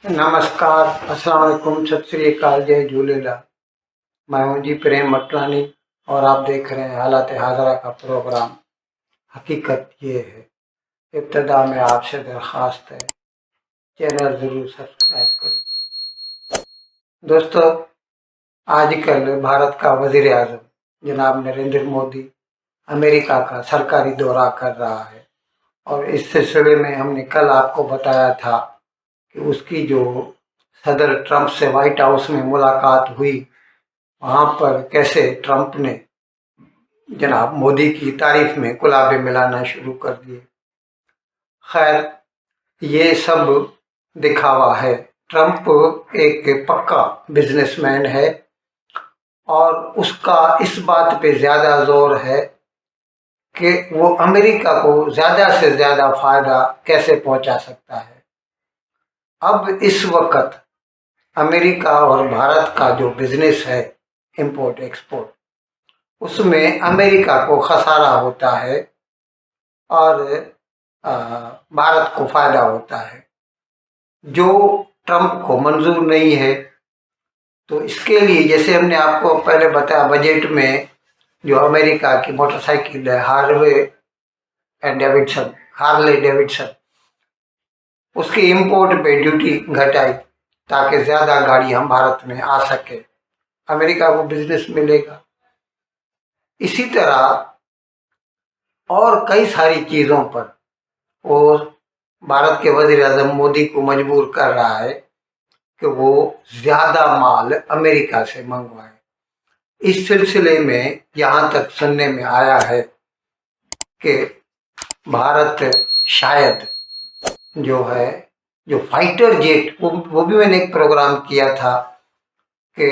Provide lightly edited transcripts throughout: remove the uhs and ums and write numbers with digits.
नमस्कार, अस्सलाम वालेकुम, सत श्री अकाल, जय झूलेलाल। मैं हूं जी प्रेम मटलानी और आप देख रहे हैं हालात हाजरा का प्रोग्राम। हकीकत ये है, इब्तदा में आपसे दरख्वास्त है, चैनल ज़रूर सब्सक्राइब करें। दोस्तों, आजकल भारत का वज़ीर आज़म जनाब नरेंद्र मोदी अमेरिका का सरकारी दौरा कर रहा है और इस सिलसिले में हमने कल आपको बताया था कि उसकी जो सदर ट्रंप से व्हाइट हाउस में मुलाकात हुई, वहाँ पर कैसे ट्रंप ने जनाब मोदी की तारीफ में गुलाबे मिलाना शुरू कर दिए। खैर, ये सब दिखावा है। ट्रंप एक पक्का बिजनेसमैन है और उसका इस बात पे ज़्यादा जोर है कि वो अमेरिका को ज़्यादा से ज़्यादा फ़ायदा कैसे पहुंचा सकता है। अब इस वक्त अमेरिका और भारत का जो बिजनेस है, इंपोर्ट एक्सपोर्ट, उसमें अमेरिका को खसारा होता है और भारत को फायदा होता है, जो ट्रंप को मंजूर नहीं है। तो इसके लिए जैसे हमने आपको पहले बताया, बजट में जो अमेरिका की मोटरसाइकिल है हार्ले डेविडसन, उसके इंपोर्ट पे ड्यूटी घटाई ताकि ज़्यादा गाड़ी हम भारत में आ सके, अमेरिका को बिजनेस मिलेगा। इसी तरह और कई सारी चीज़ों पर वो भारत के वज़ीर आज़म मोदी को मजबूर कर रहा है कि वो ज़्यादा माल अमेरिका से मंगवाए। इस सिलसिले में यहाँ तक सुनने में आया है कि भारत शायद जो फाइटर जेट, वो भी मैंने एक प्रोग्राम किया था कि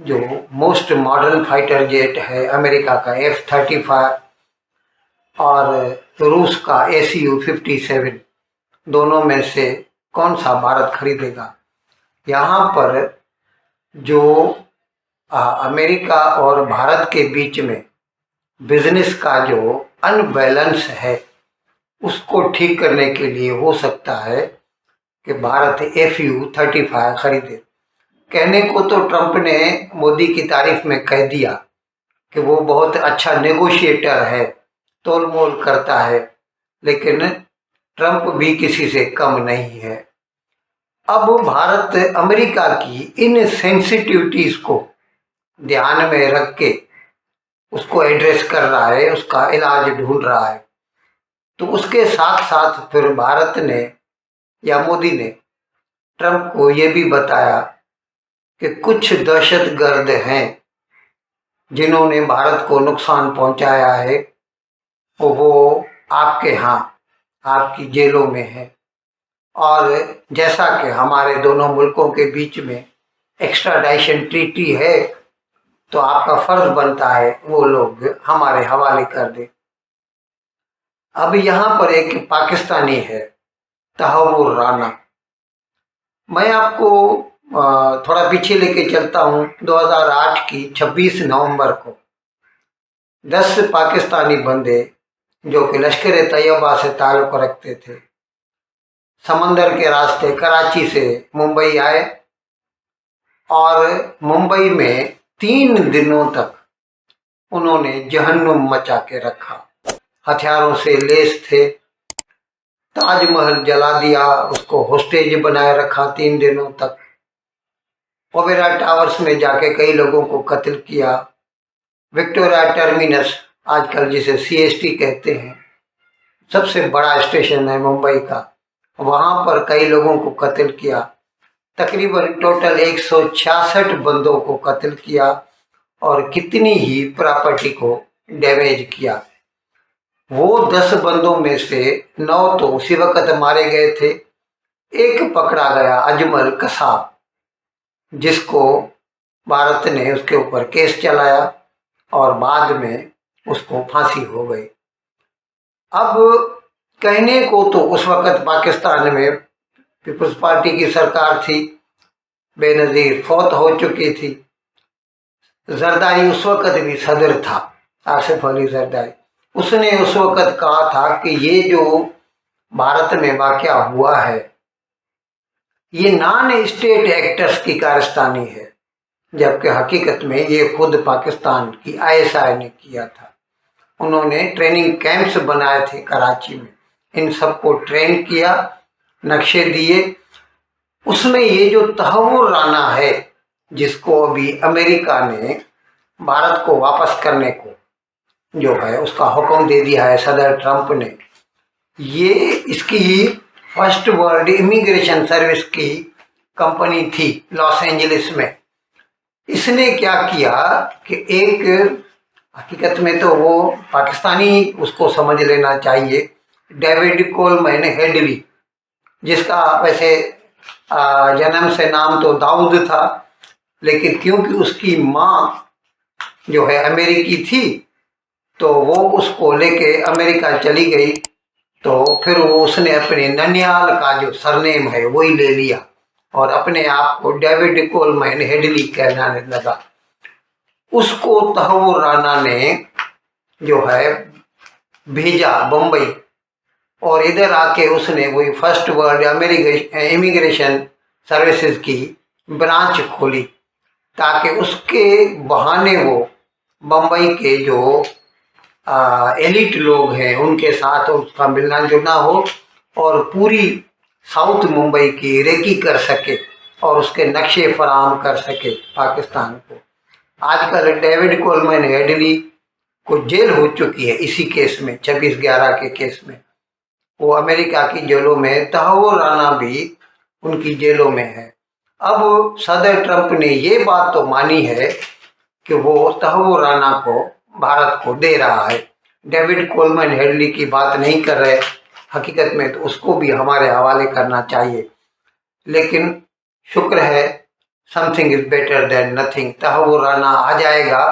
जो मोस्ट मॉडर्न फाइटर जेट है अमेरिका का F-35 और रूस का ACU-57, दोनों में से कौन सा भारत खरीदेगा। यहाँ पर जो अमेरिका और भारत के बीच में बिजनेस का जो अनबैलेंस है, उसको ठीक करने के लिए हो सकता है कि भारत FU-35 खरीदे। कहने को तो ट्रंप ने मोदी की तारीफ में कह दिया कि वो बहुत अच्छा नेगोशिएटर है, तोल मोल करता है, लेकिन ट्रंप भी किसी से कम नहीं है। अब भारत अमेरिका की इन सेंसिटिविटीज को ध्यान में रख के उसको एड्रेस कर रहा है, उसका इलाज ढूंढ रहा है। तो उसके साथ साथ फिर भारत ने या मोदी ने ट्रंप को ये भी बताया कि कुछ दहशतगर्द हैं जिन्होंने भारत को नुकसान पहुंचाया है, वो आपके यहाँ आपकी जेलों में है, और जैसा कि हमारे दोनों मुल्कों के बीच में एक्स्ट्राडाइशन ट्रीटी है, तो आपका फर्ज बनता है वो लोग हमारे हवाले कर दे। अब यहाँ पर एक पाकिस्तानी है, तहव्वुर राना। मैं आपको थोड़ा पीछे लेके चलता हूँ। 2008 की 26 नवंबर को 10 पाकिस्तानी बंदे जो कि लश्कर तैयबा से ताल्लुक़ रखते थे, समंदर के रास्ते कराची से मुंबई आए और मुंबई में 3 दिनों तक उन्होंने जहन्नुम मचा के रखा। हथियारों से लेस थे, ताजमहल जला दिया, उसको होस्टेज बनाए रखा 3 दिनों तक। ओबेरा टावर्स में जाके कई लोगों को कत्ल किया। विक्टोरिया टर्मिनस, आजकल जिसे CST कहते हैं, सबसे बड़ा स्टेशन है मुंबई का, वहाँ पर कई लोगों को कत्ल किया। तकरीबन टोटल 166 बंदों को कत्ल किया और कितनी ही प्रॉपर्टी को डैमेज किया। वो 10 बंदों में से 9 तो उसी वक्त मारे गए थे। एक पकड़ा गया, अजमल कसाब, जिसको भारत ने उसके ऊपर केस चलाया और बाद में उसको फांसी हो गई। अब कहने को तो उस वक्त पाकिस्तान में पीपल्स पार्टी की सरकार थी, बेनज़ीर फौत हो चुकी थी। जरदारी उस वक्त भी सदर था, आसिफ अली जरदारी। उसने उस वक्त कहा था कि ये जो भारत में वाक़या हुआ है, ये नॉन स्टेट एक्टर्स की कारस्तानी है, जबकि हकीकत में ये खुद पाकिस्तान की आईएसआई ने किया था। उन्होंने ट्रेनिंग कैंप्स बनाए थे कराची में, इन सबको ट्रेन किया, नक्शे दिए। उसमें ये जो तहव्वुर राना है, जिसको अभी अमेरिका ने भारत को वापस करने को जो है उसका हुक्म दे दिया है सदर ट्रंप ने, ये इसकी फर्स्ट वर्ल्ड इमिग्रेशन सर्विस की कंपनी थी लॉस एंजलिस में। इसने क्या किया कि एक, हकीकत में तो वो पाकिस्तानी उसको समझ लेना चाहिए, डेविड कोलमैन हेडली, जिसका वैसे जन्म से नाम तो दाऊद था, लेकिन क्योंकि उसकी माँ जो है अमेरिकी थी तो वो उसको लेके अमेरिका चली गई, तो फिर वो उसने अपने ननियाल का जो सरनेम है वही ले लिया और अपने आप को डेविड कोलमैन हेडली कहलाने लगा। उसको तहव्वुर राना ने जो है भेजा बम्बई, और इधर आके उसने वही फर्स्ट वर्ल्ड इमिग्रेशन सर्विसेज की ब्रांच खोली, ताकि उसके बहाने वो बम्बई के जो एलिट लोग हैं उनके साथ उसका मिलना जुलना हो और पूरी साउथ मुंबई की रेकी कर सके और उसके नक्शे फराहम कर सके पाकिस्तान को। आजकल डेविड कोलमैन हेडली को जेल हो चुकी है इसी केस में, 26/11 के केस में। वो अमेरिका की जेलों में, तहव्वुर राना भी उनकी जेलों में है। अब सदर ट्रंप ने ये बात तो मानी है कि वो तहव्वुर राना को भारत को दे रहा है, डेविड कोलमैन हेडली की बात नहीं कर रहे। हकीकत में तो उसको भी हमारे हवाले करना चाहिए, लेकिन शुक्र है, something is better than nothing. Tahawwur Rana आ जाएगा,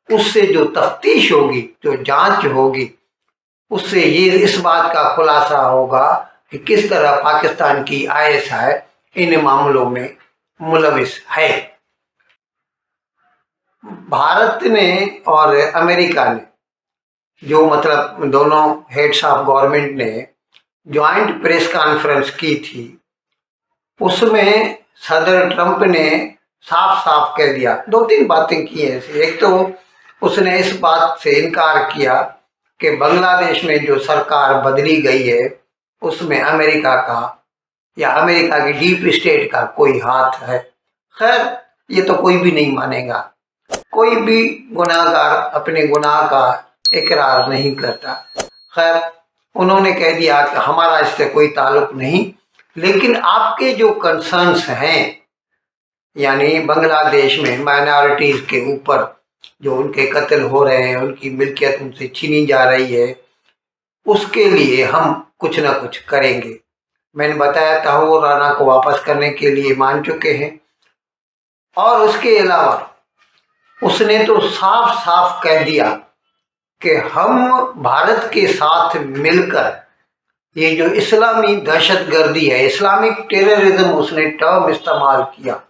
उससे जो तफ्तीश होगी, जो जांच होगी, उससे ये इस बात का खुलासा होगा कि किस तरह पाकिस्तान की आईएसआई इन मामलों में मुलविस है। भारत ने और अमेरिका ने जो, मतलब दोनों हेड्स ऑफ गवर्नमेंट ने ज्वाइंट प्रेस कॉन्फ्रेंस की थी, उसमें सदर ट्रंप ने साफ साफ कह दिया, 2-3 बातें की हैं। एक तो उसने इस बात से इनकार किया कि बांग्लादेश में जो सरकार बदली गई है उसमें अमेरिका का या अमेरिका की डीप स्टेट का कोई हाथ है। खैर, ये तो कोई भी नहीं मानेगा, कोई भी गुनाहगार अपने गुनाह का इकरार नहीं करता। खैर, उन्होंने कह दिया कि हमारा इससे कोई ताल्लुक नहीं, लेकिन आपके जो कंसर्न्स हैं, यानी बांग्लादेश में माइनॉरिटीज़ के ऊपर जो उनके कत्ल हो रहे हैं, उनकी मिल्कियत उनसे छीनी जा रही है, उसके लिए हम कुछ ना कुछ करेंगे। मैंने बताया तहव्वुर राना को वापस करने के लिए मान चुके हैं, और उसके अलावा उसने तो साफ साफ कह दिया कि हम भारत के साथ मिलकर ये जो इस्लामी दहशतगर्दी है, इस्लामिक टेररिज्म उसने टर्म इस्तेमाल किया,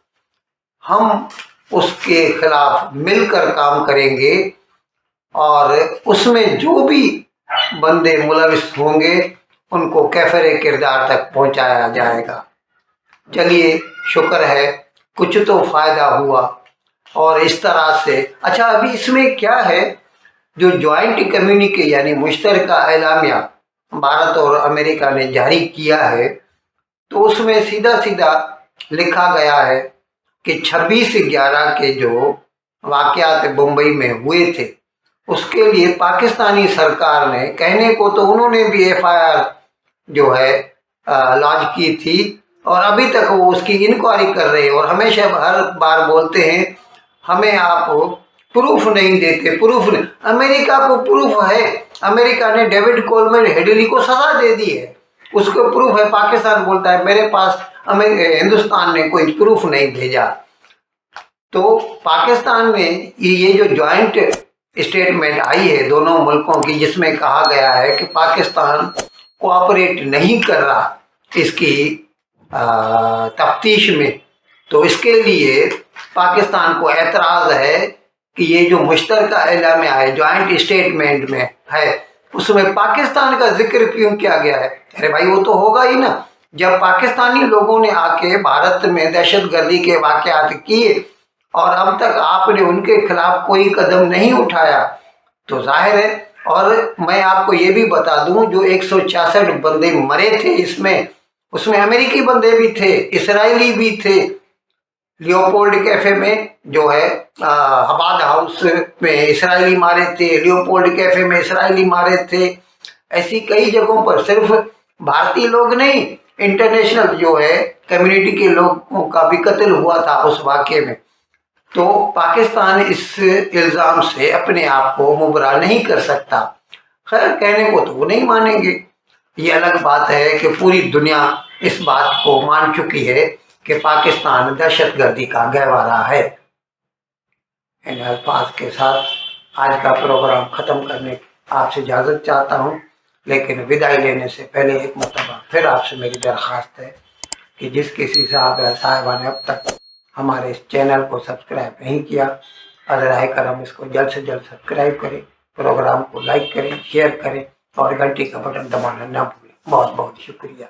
हम उसके खिलाफ मिलकर काम करेंगे और उसमें जो भी बंदे मुलविस होंगे उनको कैफरे किरदार तक पहुंचाया जाएगा। चलिए, शुक्र है कुछ तो फायदा हुआ। और इस तरह से, अच्छा, अभी इसमें क्या है, जो ज्वाइंट कम्युनिके यानी मुश्तरका एलामिया भारत और अमेरिका ने जारी किया है, तो उसमें सीधा सीधा लिखा गया है कि 26/11 के जो वाक़यात मुंबई में हुए थे उसके लिए पाकिस्तानी सरकार ने, कहने को तो उन्होंने भी एफआईआर जो है लॉन्च की थी और अभी तक वो उसकी इंक्वायरी कर रहे हैं, और हमेशा हर बार बोलते हैं हमें आप प्रूफ नहीं देते, प्रूफ नहीं। अमेरिका को प्रूफ है, अमेरिका ने डेविड कोलमैन हेडली को सजा दे दी है, उसको प्रूफ है। पाकिस्तान बोलता है मेरे पास हिंदुस्तान ने कोई प्रूफ नहीं भेजा। तो पाकिस्तान में ये जो ज्वाइंट स्टेटमेंट आई है दोनों मुल्कों की, जिसमें कहा गया है कि पाकिस्तान कोऑपरेट नहीं कर रहा इसकी तफ्तीश में, तो इसके लिए पाकिस्तान को एतराज़ है कि ये जो मुश्तरका एलामिया है, ज्वाइंट स्टेटमेंट में है, उसमें पाकिस्तान का जिक्र क्यों किया गया है। अरे भाई, वो तो होगा ही ना, जब पाकिस्तानी लोगों ने आके भारत में दहशतगर्दी के वाक़यात किए और अब तक आपने उनके खिलाफ कोई कदम नहीं उठाया, तो जाहिर है। और मैं आपको ये भी बता दूं, जो 166 बंदे मरे थे इसमें, उसमें अमेरिकी बंदे भी थे, इसराइली भी थे। लियोपोल्ड कैफे में जो है हबाद हाउस में इसराइली मारे थे, लियोपोल्ड कैफे में इसराइली मारे थे। ऐसी कई जगहों पर सिर्फ भारतीय लोग नहीं, इंटरनेशनल जो है कम्युनिटी के लोगों का भी कत्ल हुआ था उस वाक़े में। तो पाकिस्तान इस इल्ज़ाम से अपने आप को मुबरा नहीं कर सकता। खैर, कहने को तो वो नहीं मानेंगे। ये अलग बात है कि पूरी दुनिया इस बात को मान चुकी है कि पाकिस्तान दहशतगर्दी का गहवारा है। इन अल्फाज के साथ आज का प्रोग्राम ख़त्म करने आपसे इजाज़त चाहता हूँ, लेकिन विदाई लेने से पहले एक मरतबा फिर आपसे मेरी दरख्वास्त है कि जिस किसी साहब या साहिबा ने अब तक हमारे इस चैनल को सब्सक्राइब नहीं किया, अज़राए करम इसको जल्द से जल्द सब्सक्राइब करें, प्रोग्राम को लाइक करें, शेयर करें और घंटी का बटन दबाना ना भूलें। बहुत बहुत शुक्रिया।